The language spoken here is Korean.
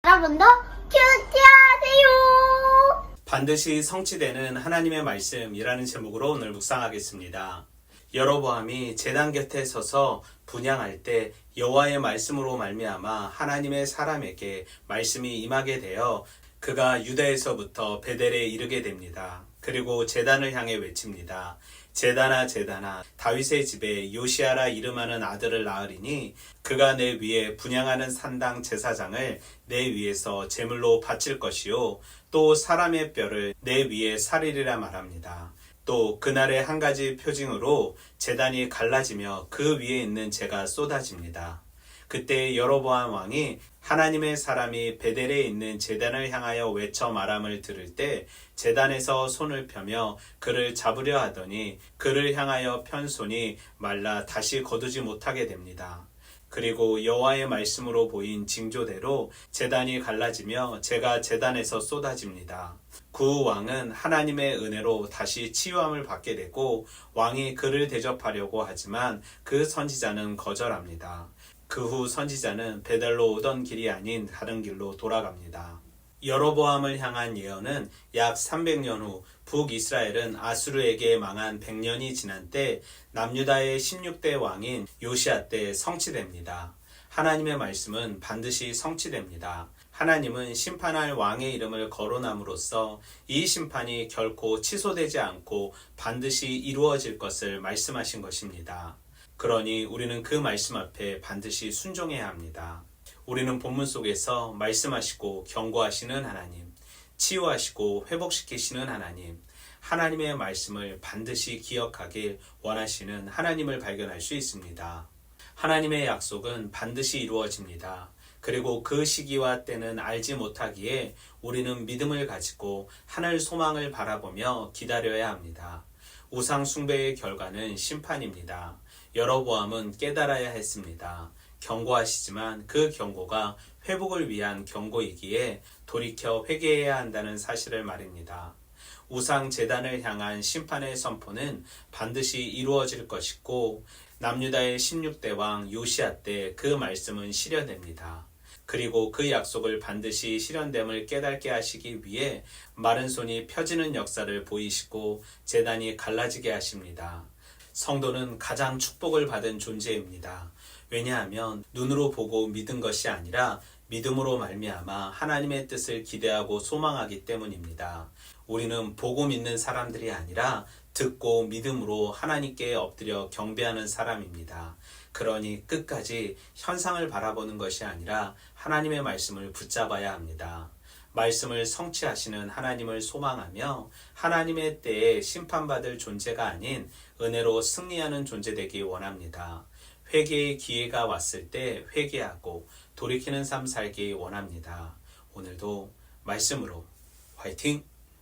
여러분도 큐티하세요. 반드시 성취되는 하나님의 말씀이라는 제목으로 오늘 묵상하겠습니다. 여로보암이 제단 곁에 서서 분향할 때 여호와의 말씀으로 말미암아 하나님의 사람에게 말씀이 임하게 되어 그가 유다에서부터 베델에 이르게 됩니다. 그리고 제단을 향해 외칩니다. 제단아 제단아 다윗의 집에 요시아라 이름하는 아들을 낳으리니 그가 내 위에 분향하는 산당 제사장을 내 위에서 제물로 바칠 것이요 또 사람의 뼈를 내 위에 살리리라 말합니다. 또 그날의 한 가지 표징으로 제단이 갈라지며 그 위에 있는 재가 쏟아집니다. 그때 여로보암 왕이 하나님의 사람이 베델에 있는 제단을 향하여 외쳐 말함을 들을 때 제단에서 손을 펴며 그를 잡으려 하더니 그를 향하여 편 손이 말라 다시 거두지 못하게 됩니다. 그리고 여호와의 말씀으로 보인 징조대로 제단이 갈라지며 재가 제단에서 쏟아집니다. 그 왕은 하나님의 은혜로 다시 치유함을 받게 되고 왕이 그를 대접하려고 하지만 그 선지자는 거절합니다. 그 후 선지자는 베델로 오던 길이 아닌 다른 길로 돌아갑니다. 여로보암을 향한 예언은 약 300년 후 북이스라엘은 아수르에게 망한 100년이 지난 때 남유다의 16대 왕인 요시아 때 성취됩니다. 하나님의 말씀은 반드시 성취됩니다. 하나님은 심판할 왕의 이름을 거론함으로써 이 심판이 결코 취소되지 않고 반드시 이루어질 것을 말씀하신 것입니다. 그러니 우리는 그 말씀 앞에 반드시 순종해야 합니다. 우리는 본문 속에서 말씀하시고 경고하시는 하나님, 치유하시고 회복시키시는 하나님, 하나님의 말씀을 반드시 기억하길 원하시는 하나님을 발견할 수 있습니다. 하나님의 약속은 반드시 이루어집니다. 그리고 그 시기와 때는 알지 못하기에 우리는 믿음을 가지고 하늘 소망을 바라보며 기다려야 합니다. 우상 숭배의 결과는 심판입니다. 여로보암은 깨달아야 했습니다. 경고하시지만 그 경고가 회복을 위한 경고이기에 돌이켜 회개해야 한다는 사실을 말입니다. 우상 제단을 향한 심판의 선포는 반드시 이루어질 것이고 남유다의 16대 왕 요시아 때 그 말씀은 실현됩니다. 그리고 그 약속을 반드시 실현됨을 깨닫게 하시기 위해 마른 손이 펴지는 역사를 보이시고 제단이 갈라지게 하십니다. 성도는 가장 축복을 받은 존재입니다. 왜냐하면 눈으로 보고 믿은 것이 아니라 믿음으로 말미암아 하나님의 뜻을 기대하고 소망하기 때문입니다. 우리는 보고 믿는 사람들이 아니라 듣고 믿음으로 하나님께 엎드려 경배하는 사람입니다. 그러니 끝까지 현상을 바라보는 것이 아니라 하나님의 말씀을 붙잡아야 합니다. 말씀을 성취하시는 하나님을 소망하며 하나님의 때에 심판받을 존재가 아닌 은혜로 승리하는 존재 되기 원합니다. 회개의 기회가 왔을 때 회개하고 돌이키는 삶 살기 원합니다. 오늘도 말씀으로 화이팅!